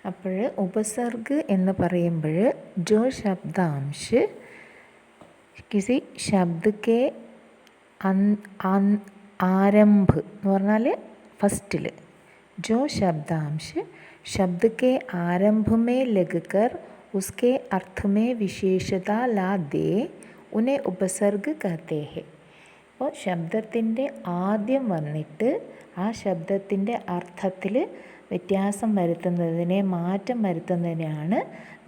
അപ്പോൾ ഉപസർഗ് എന്ന് പറയുമ്പോൾ जो शब्दांश किसी शब्द के ആരംഭ് എന്ന് പറഞ്ഞാൽ ഫസ്റ്റിൽ जो शब्दांश शब्द के आरंभ में लगकर उसके अर्थ में विशेषता ला दे उन्हें उपसर्ग कहते हैं. അപ്പോൾ ശബ്ദത്തിൻ്റെ ആദ്യം വന്നിട്ട് ആ ശബ്ദത്തിൻ്റെ അർത്ഥത്തിൽ വ്യത്യാസം വരുത്തുന്നതിനെ, മാറ്റം വരുത്തുന്നതിനെയാണ്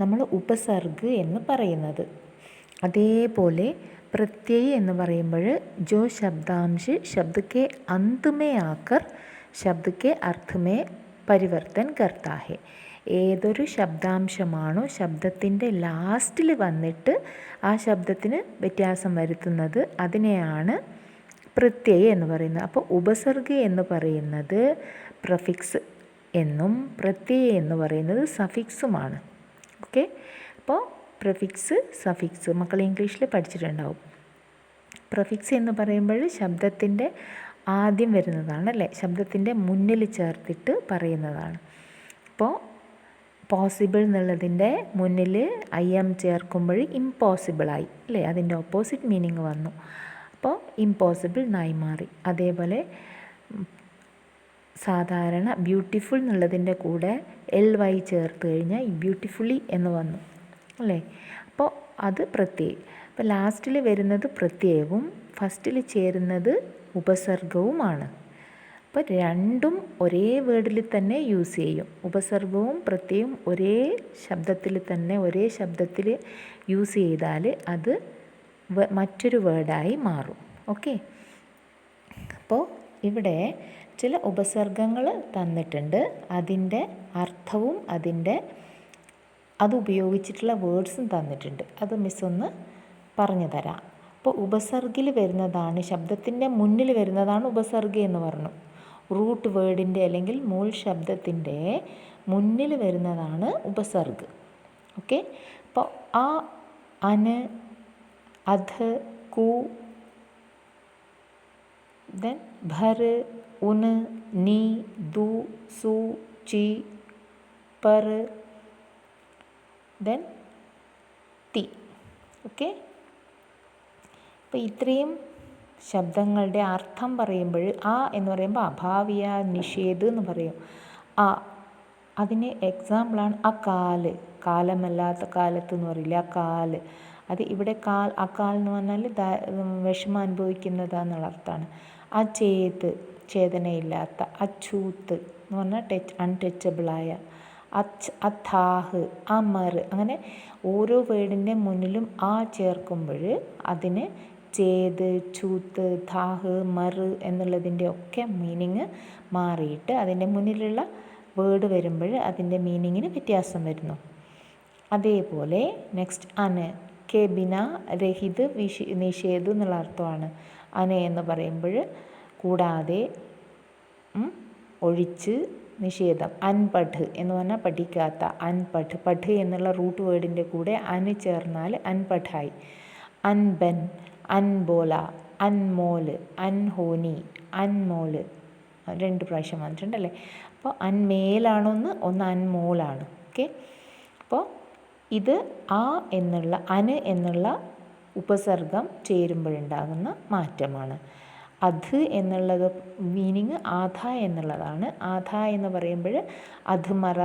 നമ്മൾ ഉപസർഗ് എന്ന് പറയുന്നത്. അതേപോലെ പ്രത്യയ് എന്ന് പറയുമ്പോൾ जो शब्दांश शब्द के अंत में आकर शब्द के अर्थ में പരിവർത്തൻ करता है. ഏതൊരു ശബ്ദാംശമാണോ ശബ്ദത്തിൻ്റെ ലാസ്റ്റിൽ വന്നിട്ട് ആ ശബ്ദത്തിന് വ്യത്യാസം വരുത്തുന്നത് അതിനെയാണ് പ്രത്യയ് എന്ന് പറയുന്നത്. അപ്പോൾ ഉപസർഗ് എന്ന് പറയുന്നത് പ്രഫിക്സ് എന്നും പ്രത്യയ് എന്ന് പറയുന്നത് സഫിക്സുമാണ്. ഓക്കെ, അപ്പോൾ പ്രഫിക്സ് സഫിക്സ് മക്കൾ ഇംഗ്ലീഷിൽ പഠിച്ചിട്ടുണ്ടാവും. പ്രഫിക്സ് എന്ന് പറയുമ്പോൾ ശബ്ദത്തിൻ്റെ ആദ്യം വരുന്നതാണ് അല്ലേ, ശബ്ദത്തിൻ്റെ മുന്നിൽ ചേർത്തിട്ട് പറയുന്നതാണ്. അപ്പോൾ പോസിബിൾ എന്നുള്ളതിൻ്റെ മുന്നിൽ ഐ എം ചേർക്കുമ്പോൾ ഇമ്പോസിബിളായി അല്ലേ, അതിൻ്റെ ഓപ്പോസിറ്റ് മീനിങ് വന്നു. അപ്പോൾ ഇമ്പോസിബിൾ നായി മാറി. അതേപോലെ സാധാരണ ബ്യൂട്ടിഫുൾ എന്നുള്ളതിൻ്റെ കൂടെ LY ചേർത്ത് കഴിഞ്ഞാൽ ബ്യൂട്ടിഫുള്ളി എന്ന് വന്നു അല്ലേ. അപ്പോൾ അത് പ്രത്യയ്. അപ്പോൾ ലാസ്റ്റിൽ വരുന്നത് പ്രത്യയവും ഫസ്റ്റിൽ ചേരുന്നത് ഉപസർഗവുമാണ്. അപ്പോൾ രണ്ടും ഒരേ വേർഡിൽ തന്നെ യൂസ് ചെയ്യും. ഉപസർഗവും പ്രത്യയവും ഒരേ ശബ്ദത്തിൽ തന്നെ ഒരേ ശബ്ദത്തിൽ യൂസ് ചെയ്താൽ അത് മറ്റൊരു വേർഡായി മാറും. ഓക്കെ, അപ്പോൾ ഇവിടെ ചില ഉപസർഗങ്ങൾ തന്നിട്ടുണ്ട്, അതിൻ്റെ അർത്ഥവും അത് ഉപയോഗിച്ചിട്ടുള്ള വേർഡ്സും തന്നിട്ടുണ്ട്. അത് മിസ് ഒന്ന് പറഞ്ഞു തരാം. അപ്പോൾ ഉപസർഗിൽ വരുന്നതാണ്, ശബ്ദത്തിൻ്റെ മുന്നിൽ വരുന്നതാണ് ഉപസർഗ എന്ന് പറഞ്ഞു. റൂട്ട് വേർഡിൻ്റെ അല്ലെങ്കിൽ മൂൽ ശബ്ദത്തിൻ്റെ മുന്നിൽ വരുന്നതാണ് ഉപസർഗ്. ഓക്കെ, അപ്പോൾ ആ, അന്, അധ്, കു, ദെൻ ഭർ, ഉന്, നീ, ദു, സു, ചി, പർ, ദെൻ തി. ഓക്കെ, അപ്പോൾ ഇത്രയും ശബ്ദങ്ങളുടെ അർത്ഥം പറയുമ്പോൾ ആ എന്ന് പറയുമ്പോൾ അഭാവിയ, നിഷേധ് എന്ന് പറയും. ആ അതിന് എക്സാമ്പിളാണ് അകാല്, കാലമല്ലാത്ത കാലത്ത് എന്ന് പറയില്ല, അകാല്. അത് ഇവിടെ അകാൽ എന്ന് പറഞ്ഞാൽ വിഷമം അനുഭവിക്കുന്നതാന്നുള്ള അർത്ഥമാണ്. അചേത്, ചേതനയില്ലാത്ത. അച്ഛൂത്ത് എന്ന് പറഞ്ഞാൽ അൺടച്ചബിളായ. അഥാഹ്, അമർ. അങ്ങനെ ഓരോ വേർഡിൻ്റെ മുന്നിലും ആ ചേർക്കുമ്പോൾ അതിന് ചേത്, ചൂത്ത്, ധാഹ്, മർ എന്നുള്ളതിൻ്റെ ഒക്കെ മീനിങ് മാറിയിട്ട് അതിൻ്റെ മുന്നിലുള്ള വേർഡ് വരുമ്പോൾ അതിൻ്റെ മീനിങ്ങിന് വ്യത്യാസം വരുന്നു. അതേപോലെ നെക്സ്റ്റ് അന്, കെ ബിന, രഹിത്, നിഷേധ് എന്നുള്ള അർത്ഥമാണ്. അന് എന്ന് പറയുമ്പോൾ കൂടാതെ, ഒഴിച്ച്, നിഷേധം. അൻപഠ് എന്ന് പറഞ്ഞാൽ പഠിക്കാത്ത, അൻപഠ്. പഠ് എന്നുള്ള റൂട്ട് വേർഡിൻ്റെ കൂടെ അന് ചേർന്നാൽ അൻപഠായി. അൻബൻ, അൻബോല, അൻമോല്, അൻഹോനി, അൻമോല് 2 പ്രാവശ്യം വന്നിട്ടുണ്ടല്ലേ. അപ്പോൾ അൻമേലാണൊന്ന്, ഒന്ന് അൻമോളാണ്. ഓക്കെ, അപ്പോൾ ഇത് ആ എന്നുള്ള അന് എന്നുള്ള ഉപസർഗം ചേരുമ്പോഴുണ്ടാകുന്ന മാറ്റമാണ്. അധ് എന്നുള്ളത് മീനിങ് ആധ എന്നുള്ളതാണ്. ആധ എന്ന് പറയുമ്പോൾ അധുമറ,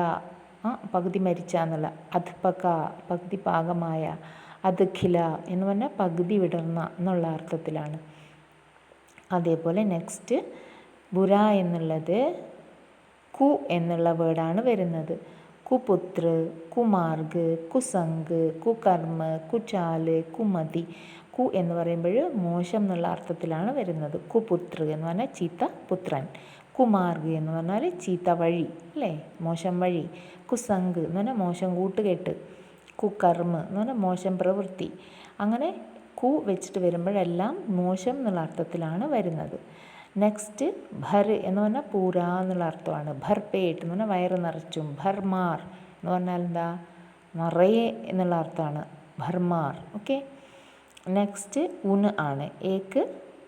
പകുതി മരിച്ച എന്നുള്ള. അധ്പക, പകുതി പാകമായ. അദ്ഖില എന്ന് പറഞ്ഞാൽ പകുതി വിടർന്ന എന്നുള്ള അർത്ഥത്തിലാണ്. അതേപോലെ നെക്സ്റ്റ് ബുര എന്നുള്ളത് കു എന്നുള്ള വേർഡാണ് വരുന്നത്. കുപുത്ര, കുമാർഗ്, കുസംഗ്, കുകർമ്മ, കുചാല്, കുമതി. കു എന്ന് പറയുമ്പോൾ മോശം എന്നുള്ള അർത്ഥത്തിലാണ് വരുന്നത്. കുപുത്ര എന്ന് പറഞ്ഞാൽ ചീത്ത പുത്രൻ. കുമാർഗ് എന്ന് പറഞ്ഞാൽ ചീത്ത വഴി അല്ലേ, മോശം വഴി. കുസംഗ് എന്ന് പറഞ്ഞാൽ മോശം കൂട്ടുകെട്ട്. കുകർമ്മ എന്ന് പറഞ്ഞാൽ മോശം പ്രവൃത്തി. അങ്ങനെ കു വെച്ചിട്ട് വരുമ്പോഴെല്ലാം മോശം എന്നുള്ള അർത്ഥത്തിലാണ് വരുന്നത്. നെക്സ്റ്റ് ഭർ എന്ന് പറഞ്ഞാൽ പൂര എന്നുള്ള അർത്ഥമാണ്. ഭർപേട്ട് എന്ന് പറഞ്ഞാൽ വയറ് നിറച്ചും. ഭർമാർ എന്ന് പറഞ്ഞാൽ എന്താ, നിറയെ എന്നുള്ള അർത്ഥമാണ് ഭർമാർ. ഓക്കെ, നെക്സ്റ്റ് ഉൻ ആണ്. ഏക്ക്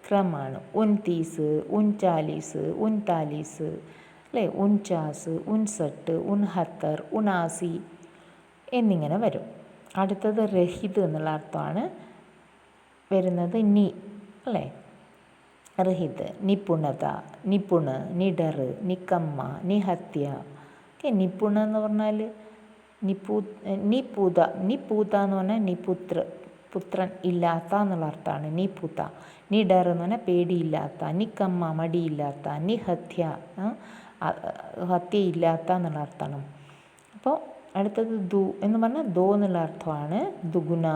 ക്രമാണ്. 29, 39, 39 അല്ലേ? 49, 59, 69, 79 എന്നിങ്ങനെ വരും. അടുത്തത് രഹിത് എന്നുള്ള അർത്ഥമാണ് വരുന്നത് നി, അല്ലേ? രഹിത്, നിപുണത, നിപുണ്, നിഡർ, നിക്കമ്മ, നിഹത്യ. ഓക്കെ, നിപുണ എന്ന് പറഞ്ഞാൽ നിപൂത എന്ന് പറഞ്ഞാൽ പുത്രൻ ഇല്ലാത്ത എന്നുള്ള അർത്ഥമാണ് നിപൂത. നിഡർ എന്ന് പറഞ്ഞാൽ പേടിയില്ലാത്ത, നിക്കമ്മ മടിയില്ലാത്ത, നിഹത്യ ഹത്യയില്ലാത്ത എന്നുള്ള അർത്ഥമാണ്. അപ്പോൾ അടുത്തത് ദു എന്ന് പറഞ്ഞാൽ ദോ എന്നുള്ള അർത്ഥമാണ്. ദുഗുണ,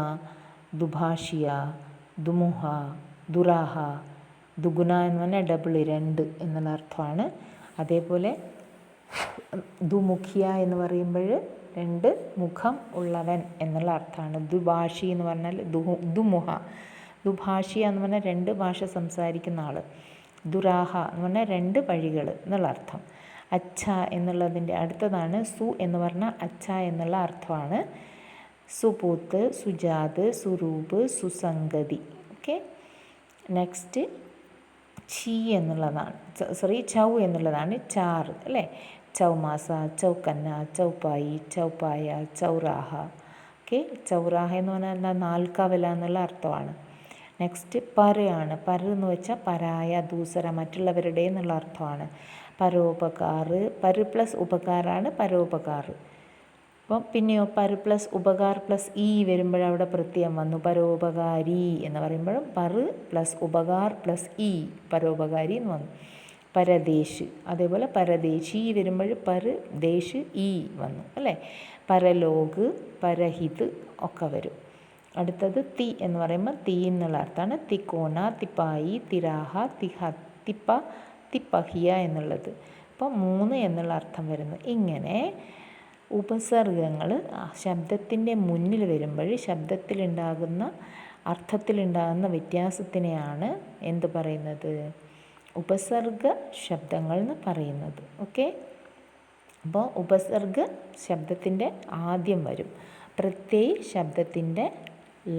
ദുഭാഷിയ, ദുമുഹ, ദുരാഹ. ദുഗുണ എന്ന് പറഞ്ഞാൽ ഡബിൾ, 2 എന്നുള്ള അർത്ഥമാണ്. അതേപോലെ ദുമുഖിയ എന്ന് പറയുമ്പോൾ 2 മുഖം ഉള്ളവൻ എന്നുള്ള അർത്ഥമാണ്. ദുഭാഷി എന്ന് പറഞ്ഞാൽ ദുമുഹ. ദുഭാഷിയ എന്ന് പറഞ്ഞാൽ 2 ഭാഷ സംസാരിക്കുന്ന ആൾ. ദുരാഹ എന്ന് പറഞ്ഞാൽ 2 വഴികൾ എന്നുള്ള അർത്ഥം. അച്ഛ എന്നുള്ളതിൻ്റെ അടുത്തതാണ് സു എന്ന് പറഞ്ഞാൽ അച്ഛ എന്നുള്ള അർത്ഥമാണ്. സുപൂത്ത്, സുജാത്, സുരൂപ്, സുസംഗതി. ഓക്കെ, നെക്സ്റ്റ് ചീ എന്നുള്ളതാണ്, ചൗ എന്നുള്ളതാണ് ചാറ്, അല്ലേ? ചൗമാസ, ചൗക്കന്ന, ചൗപ്പായി, ചൗപ്പായ, ചൗറാഹ. ഓക്കെ, ചൗറാഹ എന്ന് പറഞ്ഞാൽ നാൽക്കവല എന്നുള്ള അർത്ഥമാണ്. നെക്സ്റ്റ് പര് ആണ്. പര് എന്ന് വെച്ചാൽ പരായ, ദൂസര, മറ്റുള്ളവരുടെ എന്നുള്ള അർത്ഥമാണ്. പരോപകാർ, പര് പ്ലസ് ഉപകാരമാണ് പരോപകാർ. അപ്പം പിന്നെയോ പര് പ്ലസ് ഉപകാർ പ്ലസ് ഈ വരുമ്പോഴവിടെ പ്രത്യയം വന്നു, പരോപകാരി എന്ന് പറയുമ്പോഴും പര് പ്ലസ് ഉപകാർ പ്ലസ് ഈ, പരോപകാരി എന്ന് വന്നു. പരദേശ്, അതേപോലെ പരദേശി വരുമ്പോൾ പര് ദേശ് ഈ വന്നു, അല്ലേ? പരലോക്, പരഹിത് ഒക്കെ വരും. അടുത്തത് തി എന്ന് പറയുമ്പോൾ തീ എന്നുള്ള അർത്ഥമാണ്. തിക്കോണ, തിപ്പായി, തിരാഹ, തിപ്പ, തിപ്പഹിയ എന്നുള്ളത്. അപ്പോൾ 3 എന്നുള്ള അർത്ഥം വരുന്നു. ഇങ്ങനെ ഉപസർഗങ്ങൾ ശബ്ദത്തിൻ്റെ മുന്നിൽ വരുമ്പോൾ ശബ്ദത്തിലുണ്ടാകുന്ന അർത്ഥത്തിലുണ്ടാകുന്ന വ്യത്യാസത്തിനെയാണ് എന്ത് പറയുന്നത്? ഉപസർഗ ശബ്ദങ്ങൾ എന്ന് പറയുന്നത്. ഓക്കെ, അപ്പോൾ ഉപസർഗ ശബ്ദത്തിൻ്റെ ആദ്യം വരും, പ്രത്യയ ശബ്ദത്തിൻ്റെ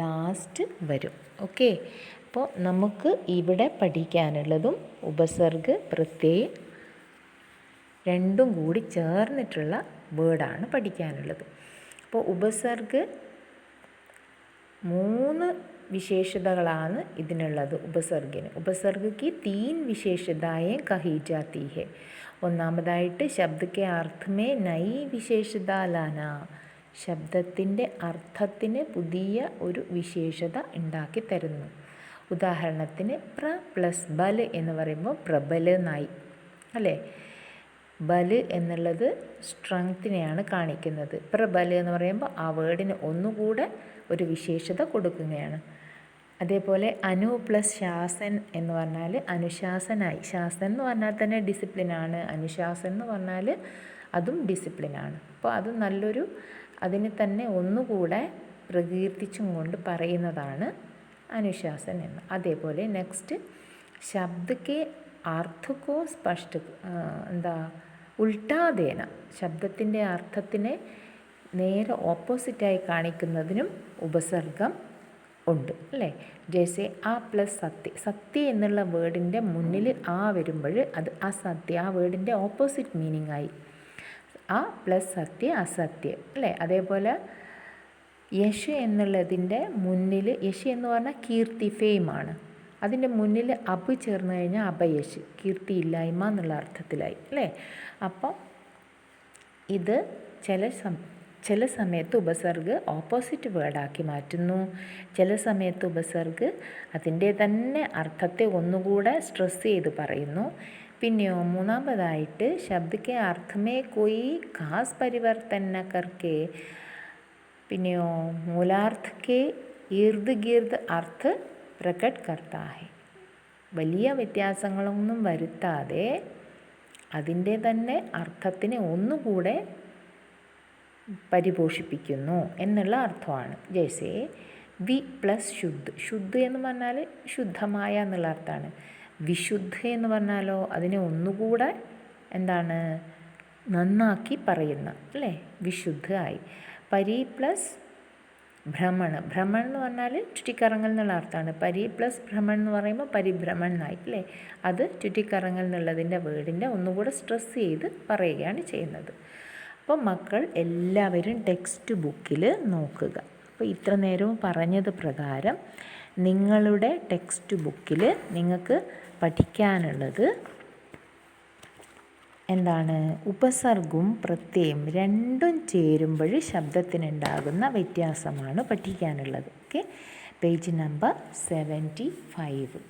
ലാസ്റ്റ് വരും. ഓക്കെ, അപ്പോൾ നമുക്ക് ഇവിടെ പഠിക്കാനുള്ളതും ഉപസർഗ പ്രത്യയ രണ്ടും കൂടി ചേർന്നിട്ടുള്ള വേർഡാണ് പഠിക്കാനുള്ളത്. അപ്പോൾ ഉപസർഗ 3 വിശേഷതകളാണ് ഇതിനുള്ളത്. ഉപസർഗയ്ക്ക് 3 വിശേഷതായേ കഹി ജാതി ഹെ. ഒന്നാമതായിട്ട് ശബ്ദക്കെ അർത്ഥമേ നൈ വിശേഷത ലാന, ശബ്ദത്തിൻ്റെ അർത്ഥത്തിന് പുതിയ ഒരു വിശേഷത ഉണ്ടാക്കി തരുന്നു. ഉദാഹരണത്തിന് പ്ര പ്ലസ് ബൽ എന്ന് പറയുമ്പോൾ പ്രബൽ നായി, അല്ലേ? ബൽ എന്നുള്ളത് സ്ട്രെങ്ത്തിനെയാണ് കാണിക്കുന്നത്. പ്രബൽ എന്ന് പറയുമ്പോൾ ആ വേർഡിന് ഒന്നുകൂടെ ഒരു വിശേഷത കൊടുക്കുകയാണ്. അതേപോലെ അനു പ്ലസ് ശാസൻ എന്ന് പറഞ്ഞാൽ അനുശാസനായി. ശാസൻ എന്ന് പറഞ്ഞാൽ തന്നെ ഡിസിപ്ലിനാണ്, അനുശാസൻ എന്ന് പറഞ്ഞാൽ അതും ഡിസിപ്ലിനാണ്. അപ്പോൾ അത് നല്ലൊരു, അതിനെ തന്നെ ഒന്നുകൂടെ പ്രകീർത്തിച്ചും കൊണ്ട് പറയുന്നതാണ് അനുശാസൻ എന്ന്. അതേപോലെ നെക്സ്റ്റ് ശബ്ദക്കെ അർത്ഥക്കോ സ്പഷ്ട ഉൾട്ടാദേന, ശബ്ദത്തിൻ്റെ അർത്ഥത്തിനെ നേരെ ഓപ്പോസിറ്റായി കാണിക്കുന്നതിനും ഉപസർഗം ഉണ്ട്, അല്ലേ? ജैसे ആ പ്ലസ് സത്യ, സത്യ എന്നുള്ള വേർഡിൻ്റെ മുന്നിൽ ആ വരുമ്പോൾ അത് അസത്യ, ആ വേർഡിൻ്റെ ഓപ്പോസിറ്റ് മീനിങ് ആയി. ആ പ്ലസ് സത്യ അസത്യ, അല്ലേ? അതേപോലെ യശ് എന്നുള്ളതിൻ്റെ മുന്നിൽ, യശ് എന്ന് പറഞ്ഞാൽ കീർത്തി, ഫെയിമാണ്. അതിൻ്റെ മുന്നിൽ അബ് ചേർന്ന് കഴിഞ്ഞാൽ അപയശ്, കീർത്തി ഇല്ലായ്മ എന്നുള്ള അർത്ഥത്തിലായി, അല്ലേ? അപ്പം ഇത് ചില സമയത്ത് ഉപസർഗ് ഓപ്പോസിറ്റ് വേർഡാക്കി മാറ്റുന്നു, ചില സമയത്ത് ഉപസർഗ് അതിൻ്റെ തന്നെ അർത്ഥത്തെ ഒന്നുകൂടെ സ്ട്രെസ് ചെയ്ത് പറയുന്നു. പിന്നെയോ മൂന്നാമതായിട്ട് ശബ്ദക്കെ അർത്ഥമേ കോയി ഖാസ് പരിവർത്തന കർക്കെ, പിന്നെയോ മൂലാർത്ഥക്കെ ഇർദ് ഗിർദ് അർത്ഥ പ്രകട് കർത്താ ഹെ, വലിയ വ്യത്യാസങ്ങളൊന്നും വരുത്താതെ അതിൻ്റെ തന്നെ അർത്ഥത്തിനെ ഒന്നുകൂടെ പരിപോഷിപ്പിക്കുന്നു എന്നുള്ള അർത്ഥമാണ്. ജैसे വി പ്ലസ് ശുദ്ധ്, ശുദ്ധ് എന്ന് പറഞ്ഞാൽ ശുദ്ധമായ എന്നുള്ള അർത്ഥമാണ്. വിശുദ്ധ എന്ന് പറഞ്ഞാലോ അതിനെ ഒന്നുകൂടെ എന്താണ്, നന്നാക്കി പറയുന്ന, അല്ലേ? വിശുദ്ധ ആയി. പരി പ്ലസ് ഭ്രമൺ എന്ന് പറഞ്ഞാൽ ചുറ്റിക്കറങ്ങൽ എന്നുള്ള അർത്ഥമാണ്. പരി പ്ലസ് ഭ്രമൺ എന്ന് പറയുമ്പോൾ പരിഭ്രമൺ എന്നായി അല്ലേ. അത് ചുറ്റിക്കറങ്ങൽ എന്നുള്ളതിൻ്റെ വേർഡിൻ്റെ ഒന്നുകൂടെ സ്ട്രെസ് ചെയ്ത് പറയുകയാണ് ചെയ്യുന്നത്. അപ്പോൾ മക്കൾ എല്ലാവരും ടെക്സ്റ്റ് ബുക്കിൽ നോക്കുക. അപ്പോൾ ഇത്ര നേരവും പറഞ്ഞത് പ്രകാരം നിങ്ങളുടെ ടെക്സ്റ്റ് ബുക്കിൽ നിങ്ങൾക്ക് പഠിക്കാനുള്ളത് എന്താണ്? ഉപസർഗവും പ്രത്യയം രണ്ടും ചേരുമ്പോൾ ശബ്ദത്തിനുണ്ടാകുന്ന വ്യത്യാസമാണ് പഠിക്കാനുള്ളത്. Okay, page number 75.